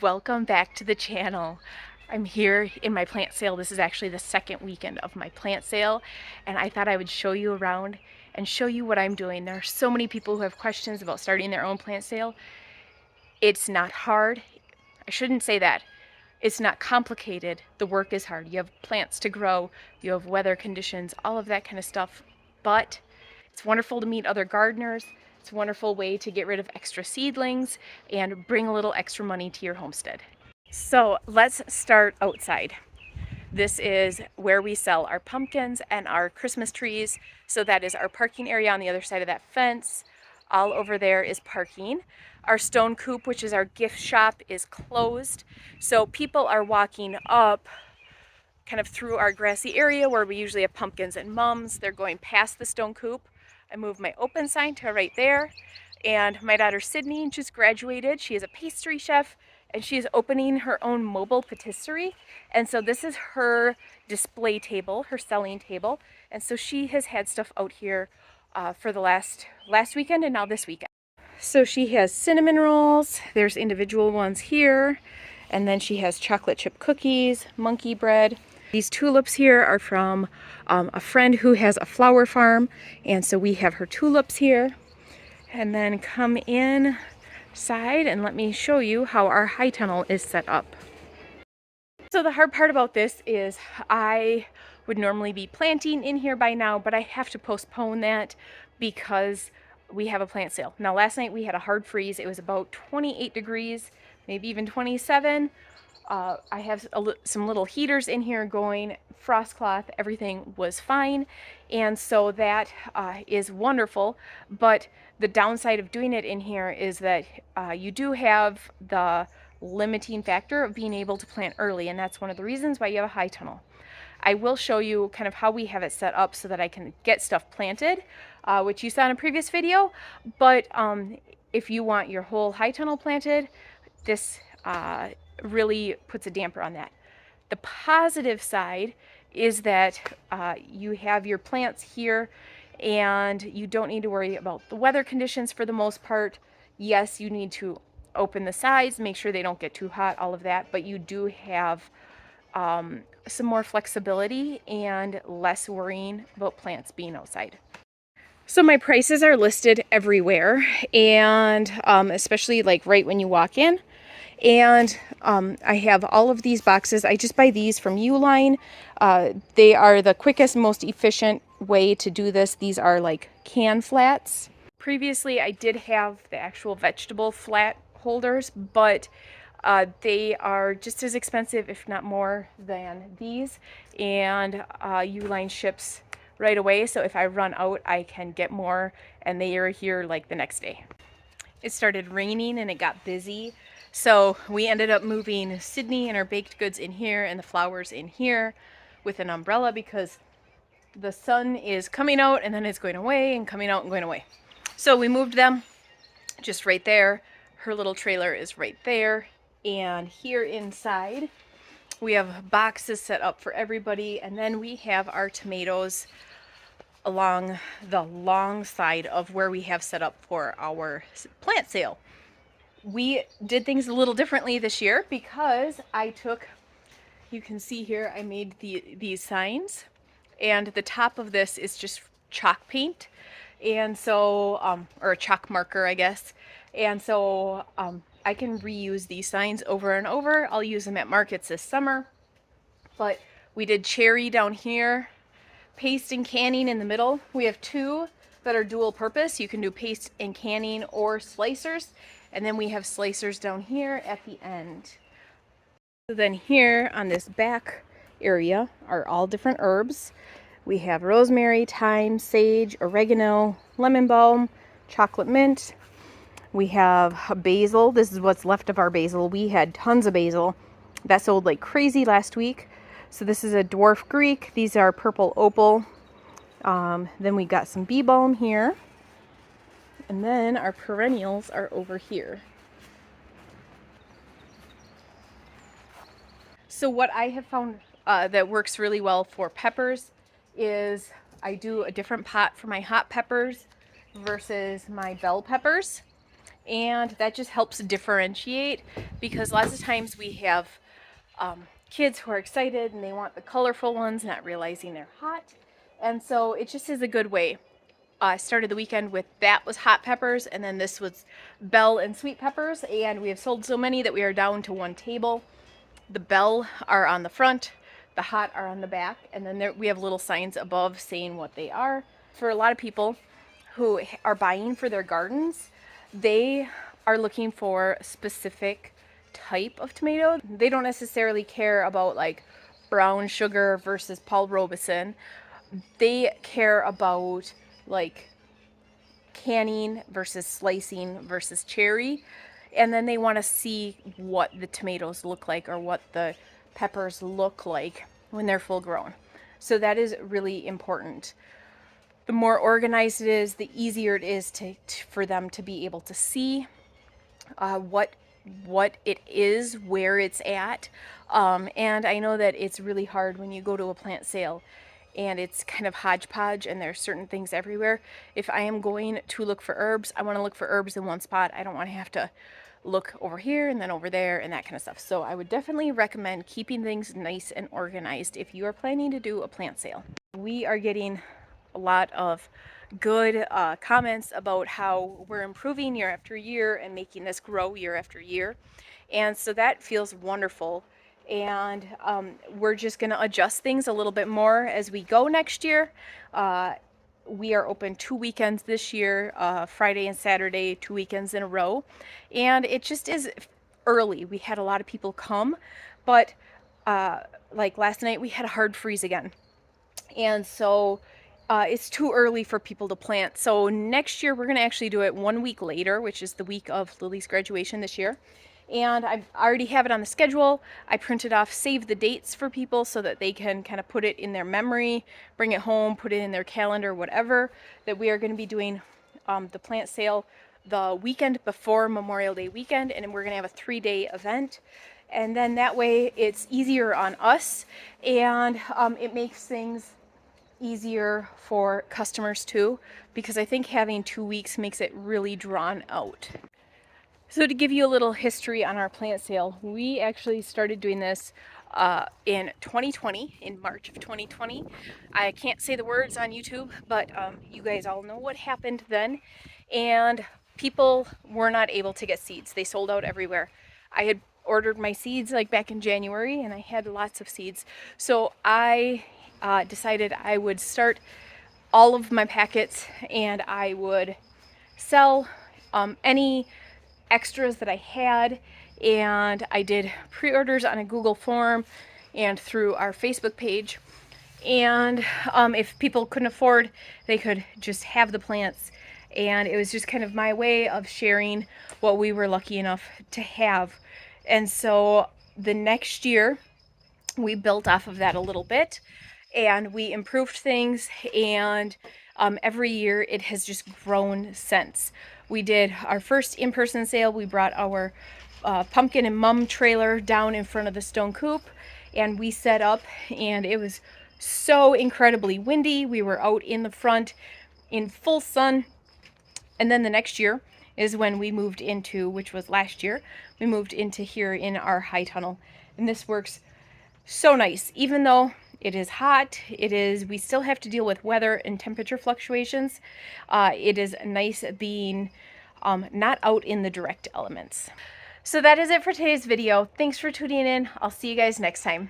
Welcome back to the channel. I'm here in my plant sale. This is actually the second weekend of my plant sale, and I thought I would show you around and show you what I'm doing. There are so many people who have questions about starting their own plant sale. It's not hard. I shouldn't say that. It's not complicated. The work is hard. You have plants to grow, you have weather conditions, all of that kind of stuff. But it's wonderful to meet other gardeners. It's a wonderful way to get rid of extra seedlings and bring a little extra money to your homestead. So let's start outside. This is where we sell our pumpkins and our Christmas trees. So that is our parking area on the other side of that fence. All over there is parking. Our stone coop, which is our gift shop, is closed. So people are walking up kind of through our grassy area where we usually have pumpkins and mums. They're going past the stone coop. I moved my open sign to right there. And my daughter Sydney just graduated. She is a pastry chef and she is opening her own mobile patisserie. And so this is her display table, her selling table. And so she has had stuff out here for the last weekend and now this weekend. So she has cinnamon rolls. There's individual ones here. And then she has chocolate chip cookies, monkey bread. These tulips here are from a friend who has a flower farm. And so we have her tulips here. And then come inside and let me show you how our high tunnel is set up. So the hard part about this is I would normally be planting in here by now, but I have to postpone that because we have a plant sale. Now last night we had a hard freeze. It was about 28 degrees, maybe even 27. I have some little heaters in here going, frost cloth, everything was fine. And so that is wonderful. But the downside of doing it in here is that you do have the limiting factor of being able to plant early. And that's one of the reasons why you have a high tunnel. I will show you kind of how we have it set up so that I can get stuff planted, which you saw in a previous video. But if you want your whole high tunnel planted, this really puts a damper on that. The positive side is that you have your plants here and you don't need to worry about the weather conditions for the most part. Yes, you need to open the sides, make sure they don't get too hot, all of that, but you do have some more flexibility and less worrying about plants being outside. So my prices are listed everywhere, and especially like right when you walk in. And I have all of these boxes. I just buy these from Uline. They are the quickest, most efficient way to do this. These are like can flats. Previously, I did have the actual vegetable flat holders, but they are just as expensive, if not more, than these. And Uline ships right away, so if I run out, I can get more, and they are here like the next day. It started raining and it got busy. So we ended up moving Sydney and her baked goods in here and the flowers in here with an umbrella because the sun is coming out and then it's going away and coming out and going away. So we moved them just right there. Her little trailer is right there. And here inside, we have boxes set up for everybody. And then we have our tomatoes along the long side of where we have set up for our plant sale. We did things a little differently this year because I took, you can see here, I made these signs, and the top of this is just chalk paint, and so, or a chalk marker, I guess, and so I can reuse these signs over and over. I'll use them at markets this summer, but we did cherry down here, paste and canning in the middle. We have two that are dual purpose. You can do paste and canning or slicers. And then we have slicers down here at the end. So then here on this back area are all different herbs. We have rosemary, thyme, sage, oregano, lemon balm, chocolate mint. We have basil. This is what's left of our basil. We had tons of basil. That sold like crazy last week. So this is a dwarf Greek. These are purple opal. Then we got some bee balm here. And then our perennials are over here. So what I have found that works really well for peppers is I do a different pot for my hot peppers versus my bell peppers. and that just helps differentiate, because lots of times we have kids who are excited and they want the colorful ones, not realizing they're hot. And so it just is a good way. I started the weekend with that was hot peppers, and then this was bell and sweet peppers, and we have sold so many that we are down to one table. The bell are on the front, the hot are on the back, and then we have little signs above saying what they are. For a lot of people who are buying for their gardens, they are looking for a specific type of tomato. They don't necessarily care about like brown sugar versus Paul Robeson. They care about like canning versus slicing versus cherry. And then they want to see what the tomatoes look like, or what the peppers look like when they're full grown. So that is really important. The more organized it is, the easier it is for them to be able to see what it is, where it's at. And I know that it's really hard when you go to a plant sale and it's kind of hodgepodge and there's certain things everywhere. If I am going to look for herbs, I want to look for herbs in one spot. I don't want to have to look over here and then over there and that kind of stuff. So I would definitely recommend keeping things nice and organized if you are planning to do a plant sale. We are getting a lot of good comments about how we're improving year after year and making this grow year after year. And so that feels wonderful. And we're just going to adjust things a little bit more as we go next year. We are open 2 weekends this year, Friday and Saturday, 2 weekends in a row. And it just is early. We had a lot of people come, but like last night we had a hard freeze again. And so it's too early for people to plant. So next year we're going to actually do it 1 week later, which is the week of Lily's graduation this year. And I already have it on the schedule. I printed off save the dates for people so that they can kind of put it in their memory, bring it home, put it in their calendar, whatever, that we are going to be doing the plant sale the weekend before Memorial Day weekend. And we're going to have a 3-day event. And then that way it's easier on us, and it makes things easier for customers too, because I think having 2 weeks makes it really drawn out. So to give you a little history on our plant sale, we actually started doing this in 2020, in March of 2020. I can't say the words on YouTube, but you guys all know what happened then. And people were not able to get seeds. They sold out everywhere. I had ordered my seeds like back in January, and I had lots of seeds. So I decided I would start all of my packets, and I would sell any extras that I had. And I did pre-orders on a Google form and through our Facebook page. And if people couldn't afford, they could just have the plants. And it was just kind of my way of sharing what we were lucky enough to have. And so the next year, we built off of that a little bit, and we improved things, and every year it has just grown since. We did our first in-person sale. We brought our pumpkin and mum trailer down in front of the stone coop, and we set up, and it was so incredibly windy. We were out in the front in full sun. And then the next year is when we moved into, which was last year, we moved into here in our high tunnel. And this works so nice. Even though it is hot, we still have to deal with weather and temperature fluctuations. It is nice being not out in the direct elements. So that is it for today's video. Thanks for tuning in. I'll see you guys next time.